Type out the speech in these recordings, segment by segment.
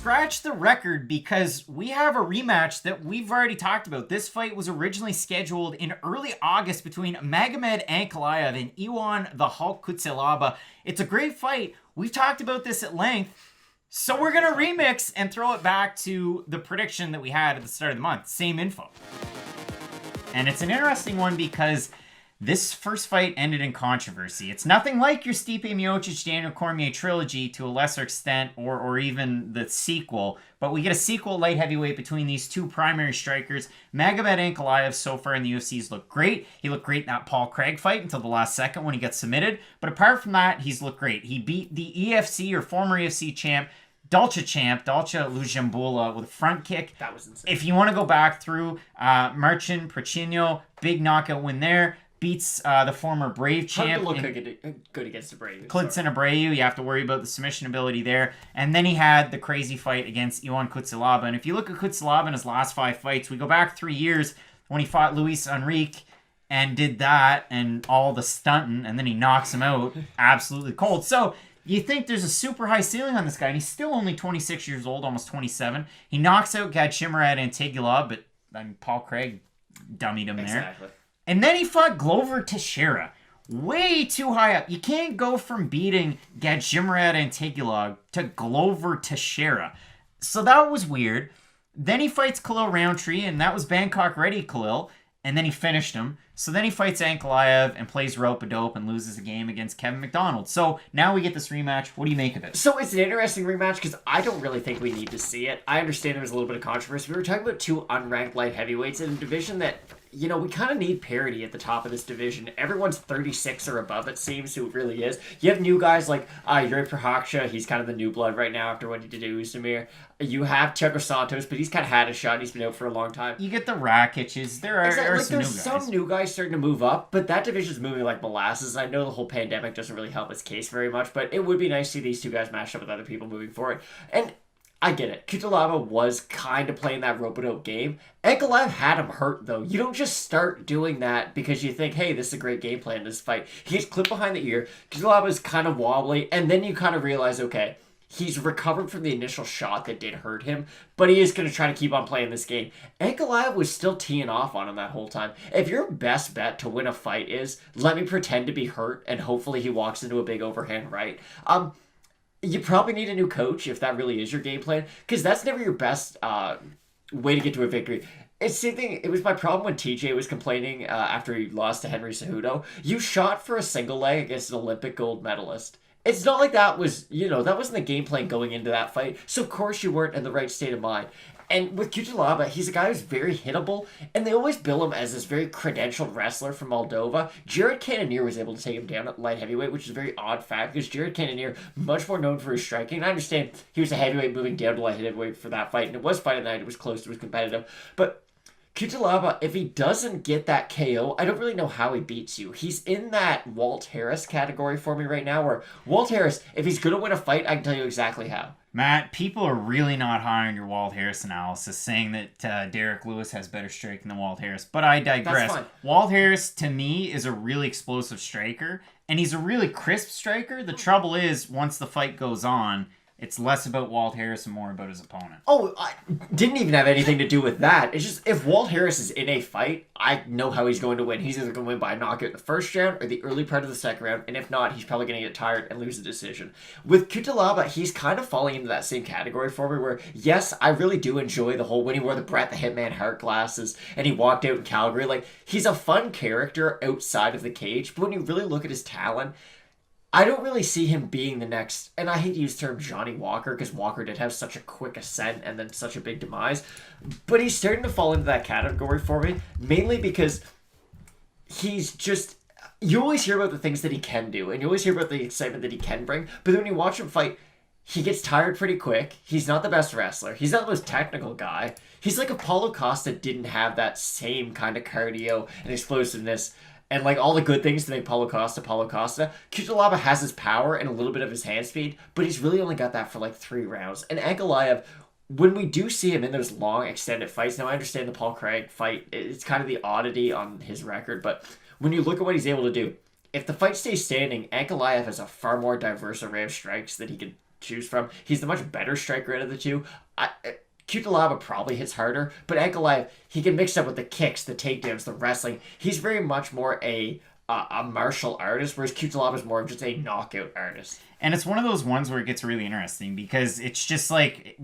scratch the record because we have a rematch that we've already talked about. This fight was originally scheduled in early August between Magomed Ankalaev and Iwan the Hulk Cutelaba. It's a great fight. We've talked about this at length. So we're going to remix and throw it back to the prediction that we had at the start of the month. Same info. And it's an interesting one because this first fight ended in controversy. It's nothing like your Stipe Miocic, Daniel Cormier trilogy to a lesser extent, or even the sequel. But we get a sequel light heavyweight between these two primary strikers. Magomed Ankalaev so far in the UFC's looked great. He looked great in that Paul Craig fight until the last second when he gets submitted. But apart from that, he's looked great. He beat the EFC or former EFC champ, Dalcha Lujanbula with a front kick. That was insane. If you want to go back through Marcin Prachinio, big knockout win there. Beats the former Brave champ. Hard to look good against Abreu. Clidson Abreu, you have to worry about the submission ability there. And then he had the crazy fight against Iwan Cutelaba. And if you look at Cutelaba in his last 5 fights, we go back 3 years when he fought Luis Enrique and did that and all the stunting, and then he knocks him out absolutely cold. So you think there's a super high ceiling on this guy, and he's still only 26 years old, almost 27. He knocks out Gadshimurad Antigula, but Paul Craig dummied him there. Exactly. And then he fought Glover Teixeira. Way too high up. You can't go from beating Gadshimurad Antigula to Glover Teixeira. So that was weird. Then he fights Khalil Roundtree, and that was Bangkok ready Khalil. And then he finished him. So then he fights Ankalaev and plays rope-a-dope and loses a game against Kevin McDonald. So now we get this rematch. What do you make of it? So it's an interesting rematch because I don't really think we need to see it. I understand there was a little bit of controversy. We were talking about 2 unranked light heavyweights in a division that, you know, we kind of need parity at the top of this division. Everyone's 36 or above, it seems, who it really is. You have new guys like Yuri Prochazka. He's kind of the new blood right now after what he did to Uzumir. You have Thiago Santos, but he's kind of had a shot. He's been out for a long time. You get the Rakics. There are some new guys. There's some new guys starting to move up, but that division's moving like molasses. I know the whole pandemic doesn't really help its case very much, but it would be nice to see these 2 guys matched up with other people moving forward. And I get it. Cutelaba was kind of playing that rope-a-dope game. Ankalaev had him hurt, though. You don't just start doing that because you think, hey, this is a great game plan in this fight. He gets clipped behind the ear. Cutelaba's kind of wobbly, and then you kind of realize, okay, he's recovered from the initial shot that did hurt him, but he is going to try to keep on playing this game. Ankalaev was still teeing off on him that whole time. If your best bet to win a fight is, let me pretend to be hurt, and hopefully he walks into a big overhand right, you probably need a new coach if that really is your game plan, because that's never your best way to get to a victory. It's the same thing. It was my problem when TJ was complaining after he lost to Henry Cejudo. You shot for a single leg against an Olympic gold medalist. It's not like that was, that wasn't the game plan going into that fight. So of course you weren't in the right state of mind. And with Cutelaba, he's a guy who's very hittable, and they always bill him as this very credentialed wrestler from Moldova. Jared Cannonier was able to take him down at light heavyweight, which is a very odd fact, because Jared Cannonier, much more known for his striking. And I understand he was a heavyweight moving down to light heavyweight for that fight, and it was Fight Night, it was close, it was competitive. But Cutelaba, if he doesn't get that KO, I don't really know how he beats you. He's in that Walt Harris category for me right now, where Walt Harris, if he's going to win a fight, I can tell you exactly how. Matt, people are really not high on your Walt Harris analysis, saying that Derek Lewis has better striking than Walt Harris. But I digress. That's fine. Walt Harris, to me, is a really explosive striker, and he's a really crisp striker. The trouble is, once the fight goes on, it's less about Walt Harris and more about his opponent. Oh, I didn't even have anything to do with that. It's just, if Walt Harris is in a fight, I know how he's going to win. He's either going to win by a knockout in the first round or the early part of the second round, and if not, he's probably going to get tired and lose the decision. With Cutelaba, he's kind of falling into that same category for me where, yes, I really do enjoy the whole when he wore the Bret the Hitman Hart glasses and he walked out in Calgary. Like, he's a fun character outside of the cage, but when you really look at his talent, I don't really see him being the next, and I hate to use the term Johnny Walker, because Walker did have such a quick ascent and then such a big demise, but he's starting to fall into that category for me, mainly because he's just, you always hear about the things that he can do, and you always hear about the excitement that he can bring, but then when you watch him fight, he gets tired pretty quick. He's not the best wrestler. He's not the most technical guy. He's like if Paulo Costa didn't have that same kind of cardio and explosiveness and like all the good things to make Paulo Costa. Cutelaba has his power and a little bit of his hand speed, but he's really only got that for like 3 rounds. And Ankalaev, when we do see him in those long extended fights, now I understand the Paul Craig fight, it's kind of the oddity on his record, but when you look at what he's able to do, if the fight stays standing, Ankalaev has a far more diverse array of strikes that he can choose from. He's the much better striker out of the two. Cutelaba probably hits harder, but Ankalaev, he can mix up with the kicks, the takedowns, the wrestling. He's very much more a martial artist, whereas Cutelaba is more of just a knockout artist. And it's one of those ones where it gets really interesting because it's just like,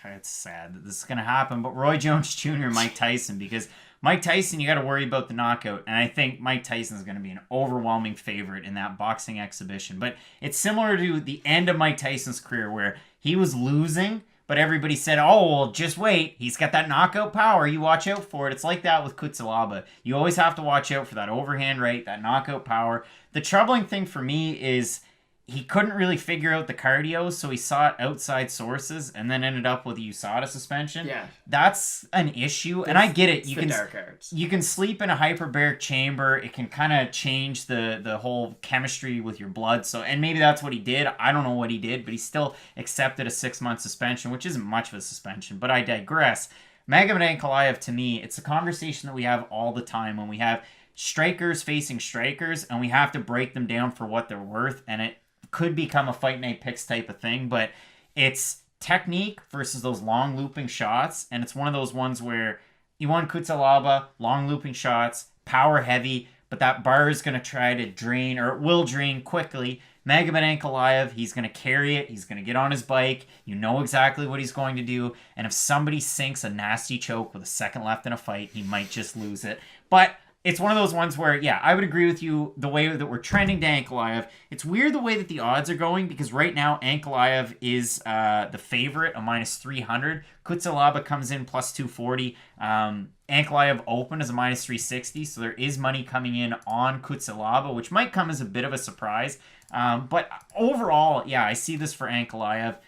it's sad that this is going to happen, but Roy Jones Jr. and Mike Tyson, because Mike Tyson, you got to worry about the knockout, and I think Mike Tyson is going to be an overwhelming favorite in that boxing exhibition. But it's similar to the end of Mike Tyson's career where he was losing, but everybody said, oh, well, just wait. He's got that knockout power. You watch out for it. It's like that with Cutelaba. You always have to watch out for that overhand right, that knockout power. The troubling thing for me is he couldn't really figure out the cardio, so he sought outside sources and then ended up with a USADA suspension. Yeah. That's an issue, and I get it. You can sleep in a hyperbaric chamber. It can kind of change the whole chemistry with your blood. So, and maybe that's what he did. I don't know what he did, but he still accepted a 6-month suspension, which isn't much of a suspension, but I digress. Magomed Ankalaev, to me, it's a conversation that we have all the time when we have strikers facing strikers, and we have to break them down for what they're worth, and it could become a Fight Night Picks type of thing, but it's technique versus those long looping shots, and it's one of those ones where Ion Cutelaba, long looping shots, power heavy, but that bar is going to try to drain, or it will drain quickly. Magomed Ankalaev, he's going to carry it, he's going to get on his bike, you know exactly what he's going to do, and if somebody sinks a nasty choke with a second left in a fight, he might just lose it. But it's one of those ones where, yeah, I would agree with you the way that we're trending to Ankalaev. It's weird the way that the odds are going because right now Ankalaev is the favorite, a -300. Cutelaba comes in +240. Ankalaev open is a -360, so there is money coming in on Cutelaba, which might come as a bit of a surprise. But overall, yeah, I see this for Ankalaev.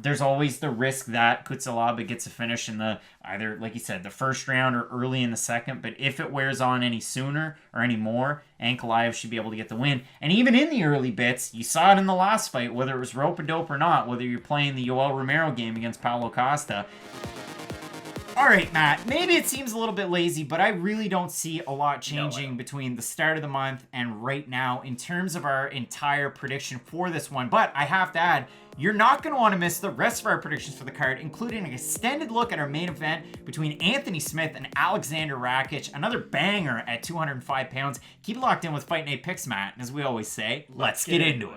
There's always the risk that Cutelaba gets a finish in the either, like you said, the first round or early in the second. But if it wears on any sooner or any more, Ankalaev should be able to get the win. And even in the early bits, you saw it in the last fight, whether it was rope-a-dope or not, whether you're playing the Yoel Romero game against Paulo Costa. All right, Matt, maybe it seems a little bit lazy, but I really don't see a lot changing between the start of the month and right now in terms of our entire prediction for this one. But I have to add, you're not going to want to miss the rest of our predictions for the card, including an extended look at our main event between Anthony Smith and Alexander Rakic, another banger at 205 pounds. Keep it locked in with Fight Night Picks, Matt. As we always say, let's get into it.